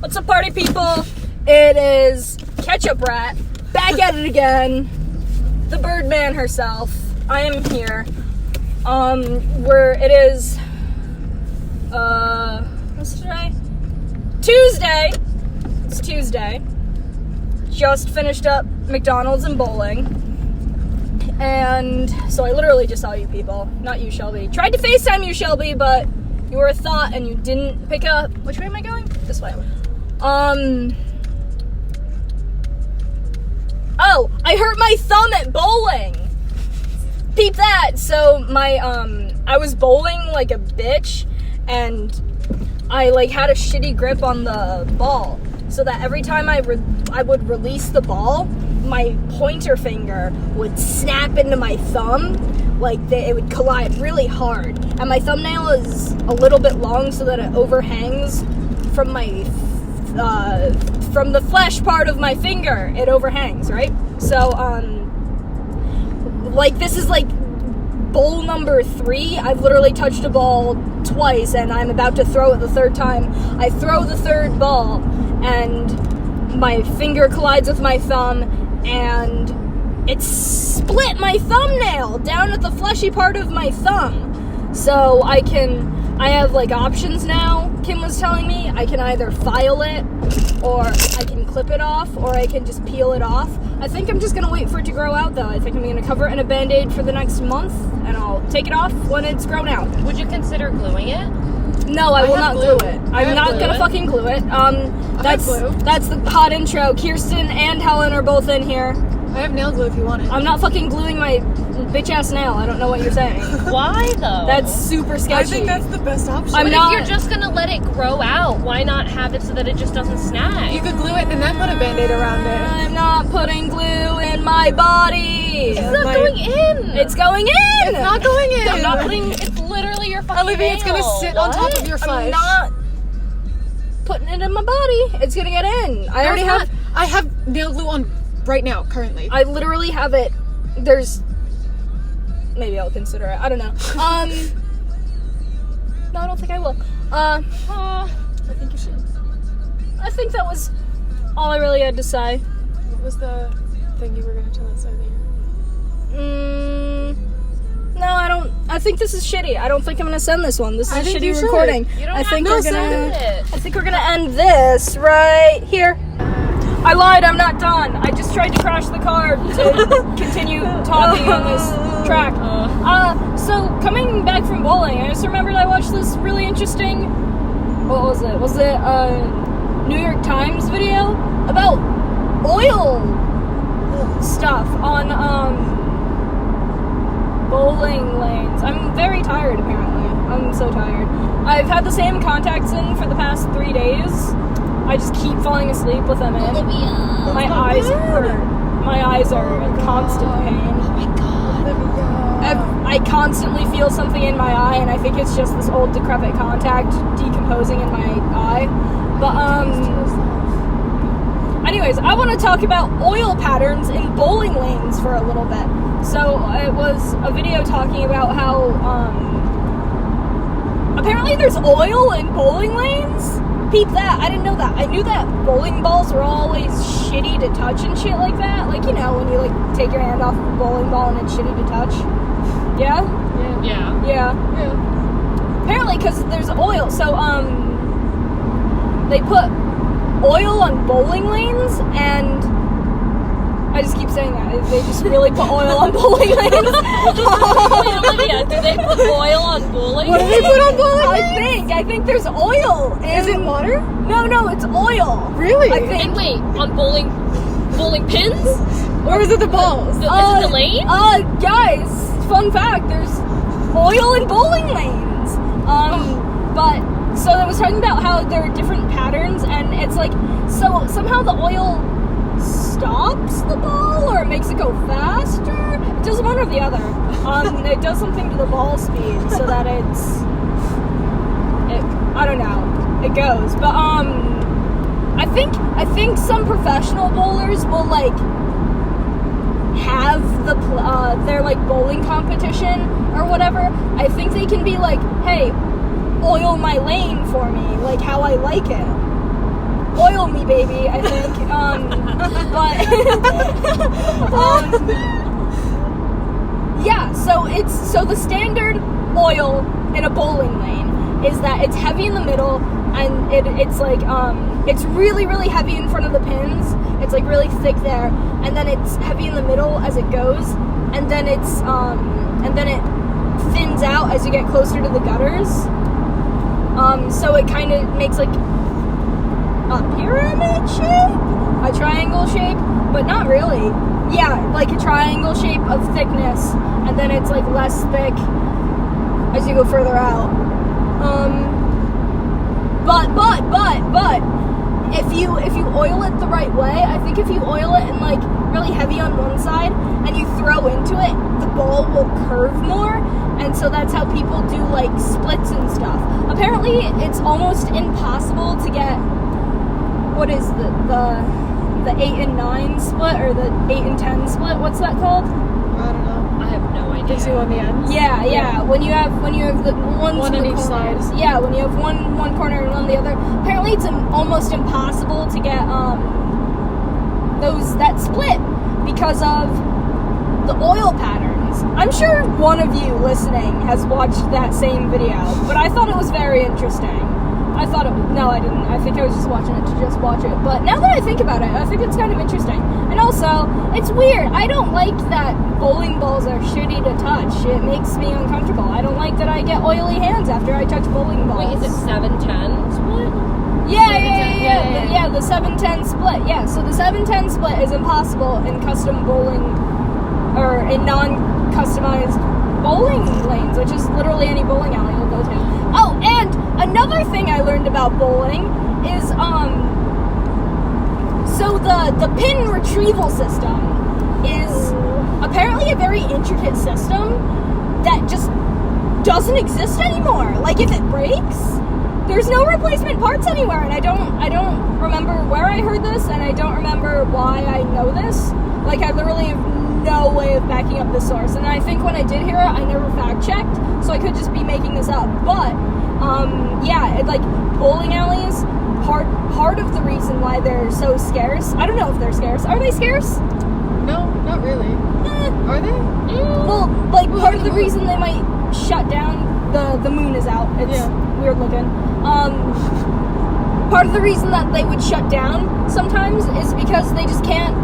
What's up, party people? It is Ketchup Rat, back at it again. The Birdman herself. I am here. Where it is, what's today? Tuesday. It's Tuesday. Just finished up McDonald's and bowling. And so I literally just saw you people. Not you, Shelby. Tried to FaceTime you, Shelby, but you were a thought and you didn't pick up. Which way am I going? This way. Oh, I hurt my thumb at bowling. Peep that. So my, I was bowling like a bitch and I like had a shitty grip on the ball. So that every time I would release the ball, my pointer finger would snap into my thumb. Like, it would collide really hard. And my thumbnail is a little bit long so that it overhangs from my, from the flesh part of my finger. It overhangs, right? So, like, this is like bowl number 3. I've literally touched a ball twice and I'm about to throw it the third time. I throw the third ball and my finger collides with my thumb and it split my thumbnail down at the fleshy part of my thumb. So I have like options now, Kim was telling me. I can either file it, or I can clip it off, or I can just peel it off. I think I'm just gonna wait for it to grow out though. I think I'm gonna cover it in a Band-Aid for the next month, and I'll take it off when it's grown out. Would you consider gluing it? No, I will not glue it. I'm not gonna fucking glue it. That's the hot intro. Kirsten and Helen are both in here. I have nail glue if you want it. I'm not fucking gluing my bitch-ass nail. I don't know what you're saying. Why, though? That's super sketchy. I think that's the best option. But if you're just gonna let it grow out, why not have it so that it just doesn't snag? You could glue it and then put a Band-Aid around it. I'm not putting glue in my body. It's not going in. It's going in. It's not going in. I'm not putting. It's literally your fucking Olivia, it's gonna nail. sit on top of your flesh. I'm not putting it in my body. It's gonna get in. I have nail glue on right now, currently. I literally have it. Maybe I'll consider it. I don't know. No, I don't think I will. I think you should. I think that was all I really had to say. What was the thing you were gonna tell us earlier? No, I don't. I think this is shitty. I don't think I'm gonna send this one. This is I a think you shitty should. recording. You don't I think have we're to gonna. send it. I think we're gonna end this right here. I lied. I'm not done. I just tried to crash the car to continue talking on this track. So coming back from bowling, I just remembered I watched this really interesting. What was it? Was it a New York Times video about oil stuff on bowling lanes? I'm very tired. Apparently, I'm so tired. I've had the same contacts in for the past 3 days. I just keep falling asleep with them in. Olivia. My eyes hurt. My eyes are in constant pain. Oh my god. I constantly feel something in my eye, and I think it's just this old decrepit contact decomposing in my eye. But, anyways, I want to talk about oil patterns in bowling lanes for a little bit. So, it was a video talking about how, apparently there's oil in bowling lanes. Peep that. I didn't know that. I knew that bowling balls were always shitty to touch and shit like that. Like, you know, when you, like, take your hand off a bowling ball and it's shitty to touch. Yeah? Yeah. Yeah. Apparently, because there's oil. So, they put oil on bowling lanes, and I just keep saying that. They just really put oil on bowling lanes. Wait, Olivia, do they put oil on bowling? What do they put on bowling lanes? I think there's oil. Is it water? No, it's oil. Really? I think. And wait, on bowling pins? Or is it the balls? Is it the lane? Guys, fun fact, there's oil in bowling lanes. But, so I was talking about how there are different patterns, and it's like, so somehow the oil stops the ball, or it makes it go faster. It does one or the other. It does something to the ball speed, so that I don't know, it goes. But, I think some professional bowlers will, like, have their, like, bowling competition or whatever. I think they can be like, hey, oil my lane for me, like how I like it. oil me, baby, I think. Yeah, so the standard oil in a bowling lane is that it's heavy in the middle, and it's like it's really, really heavy in front of the pins. It's like really thick there, and then it's heavy in the middle as it goes, and then it thins out as you get closer to the gutters. So it kind of makes like a pyramid shape, a triangle shape, but not really. Yeah, like a triangle shape of thickness, and then it's like less thick as you go further out. But if you oil it the right way, I think if you oil it and like really heavy on one side and you throw into it, the ball will curve more, and so that's how people do like splits and stuff. Apparently, it's almost impossible to get what is the 8 and 9 split or the 8 and 10 split. What's that called? I don't know. I have no idea. Gives you on the ends. Yeah. When you have the ones One in on the each corners. side. Yeah, when you have one corner and one the other. Apparently, it's almost impossible to get that split because of the oil patterns. I'm sure one of you listening has watched that same video, but I thought it was very interesting. No, I didn't. I think I was just watching it to just watch it. But now that I think about it, I think it's kind of interesting. And also, it's weird. I don't like that bowling balls are shitty to touch. It makes me uncomfortable. I don't like that I get oily hands after I touch bowling balls. Wait, is it 7-10 split? Yeah, the 7-10 split. Yeah, so the 7-10 split is impossible in custom bowling, or in non-customized bowling lanes, which is literally any bowling alley you'll go to. Oh, and another thing I learned about bowling is, so the pin retrieval system is apparently a very intricate system that just doesn't exist anymore. Like, if it breaks, there's no replacement parts anywhere, and I don't remember where I heard this, and I don't remember why I know this. Like, I literally have no way of backing up this source, and I think when I did hear it, I never fact-checked, so I could just be making this up. But, like, bowling alleys, part of the reason why they're so scarce, I don't know if they're scarce. Are they scarce? No, not really. Are they? Well, like, part of the reason they might shut down, the moon is out. It's weird looking. Part of the reason that they would shut down sometimes is because they just can't,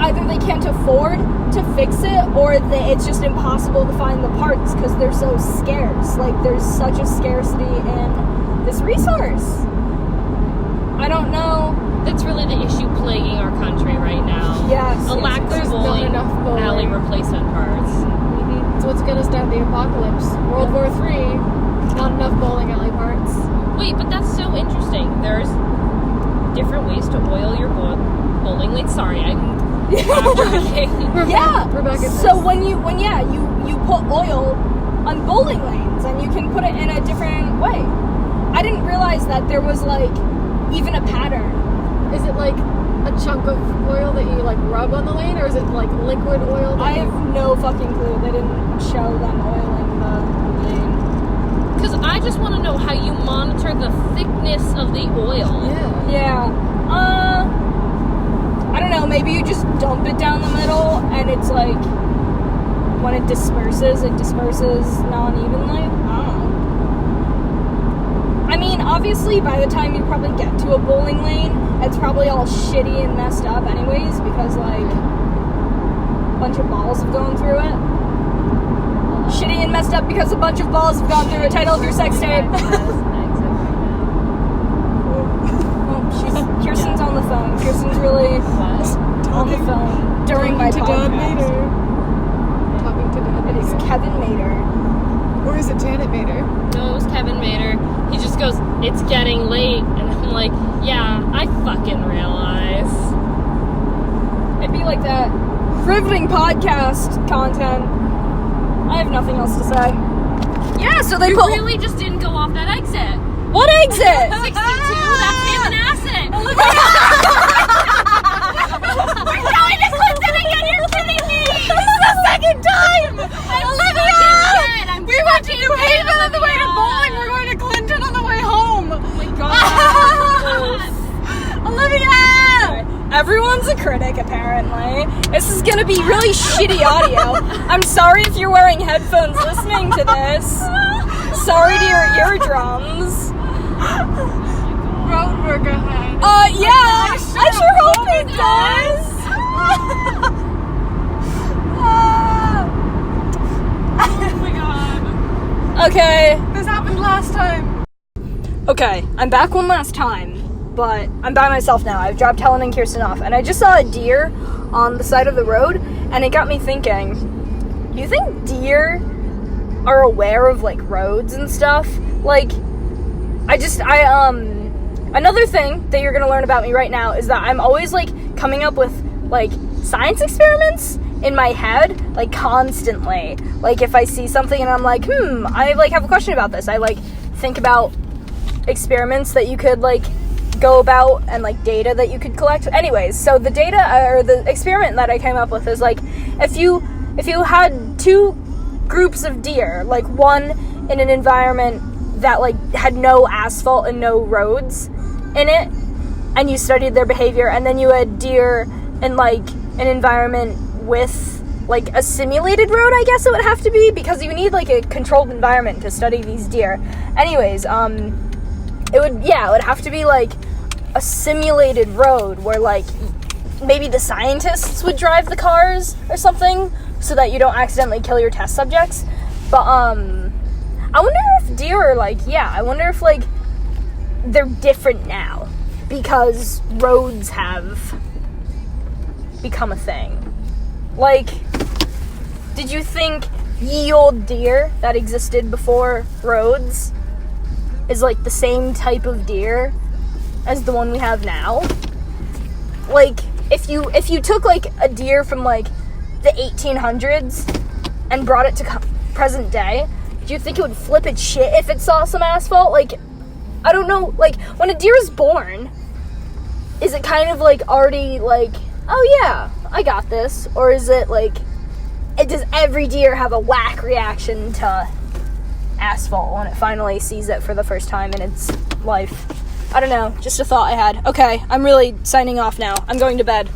either they can't afford to fix it, or it's just impossible to find the parts because they're so scarce. Like, there's such a scarcity in this resource. I don't know. That's really the issue plaguing our country right now. Yes. A lack of There's not bowling enough bowling. alley replacement parts. So what's gonna start the apocalypse? World War III. Not enough bowling alley parts. Wait, but that's so interesting. There's different ways to oil your bowling lane. Sorry, I'm backtracking. Yeah. We're back at So when you put oil on bowling lanes, and you can put it in a different way. I didn't realize that there was like even a pattern. Is it like a chunk of oil that you like rub on the lane, or is it like liquid oil? I have no fucking clue. They didn't show them oiling the lane. Because I just want to know how you monitor the thickness of the oil. Yeah. I don't know. Maybe you just dump it down the middle, and it's like when it disperses non-evenly. I don't know. I mean, obviously, by the time you probably get to a bowling lane, it's probably all shitty and messed up anyways, because, like, a bunch of balls have gone through it. Shitty and messed up because a bunch of balls have gone through it. Title of your sex tape. Kirsten's on the phone. Kirsten's really on the phone during my podcast. Talking to Dad It is Mater. Kevin Mater. Or is it Janet Mater? No, it was Kevin Mater. He just goes, "It's getting late," and I'm like, "Yeah, I fucking realize." It'd be like that riveting podcast content. I have nothing else to say. Yeah, so they You put really just didn't go off that exit. what exit? 62, that's Hammonasset. We're showing this Clinton again. You're kidding me. This is the second time. Olivia, we went to New Haven on the way to bowling. We're going to Clinton on the way home. Oh my god. Everyone's a critic, apparently. This is gonna be really shitty audio. I'm sorry if you're wearing headphones listening to this. Sorry to your eardrums. Roadwork ahead. Yeah, I sure hope it does. Oh my god. Okay. This happened last time. Okay, I'm back one last time, but I'm by myself now. I've dropped Helen and Kirsten off, and I just saw a deer on the side of the road, and it got me thinking, do you think deer are aware of, like, roads and stuff? Like, another thing that you're gonna learn about me right now is that I'm always, like, coming up with, like, science experiments in my head, like, constantly. Like, if I see something and I'm like, I, like, have a question about this, I, like, think about experiments that you could, like, go about and, like, data that you could collect. Anyways, so the data, or the experiment that I came up with is, like, if you had two groups of deer, like, one in an environment that, like, had no asphalt and no roads in it, and you studied their behavior, and then you had deer in, like, an environment with, like, a simulated road, I guess it would have to be, because you need, like, a controlled environment to study these deer. Anyways, it would have to be, like, a simulated road where, like, maybe the scientists would drive the cars or something so that you don't accidentally kill your test subjects. But, I wonder if deer are, like, I wonder if, like, they're different now because roads have become a thing. Like, did you think ye old deer that existed before roads is, like, the same type of deer as the one we have now? Like, if you took, like, a deer from, like, the 1800s and brought it to present day, do you think it would flip its shit if it saw some asphalt? Like, I don't know, like, when a deer is born, is it kind of, like, already, like, oh yeah, I got this? Or is it, like, does every deer have a whack reaction to asphalt when it finally sees it for the first time in its life? I don't know, just a thought I had. Okay, I'm really signing off now. I'm going to bed.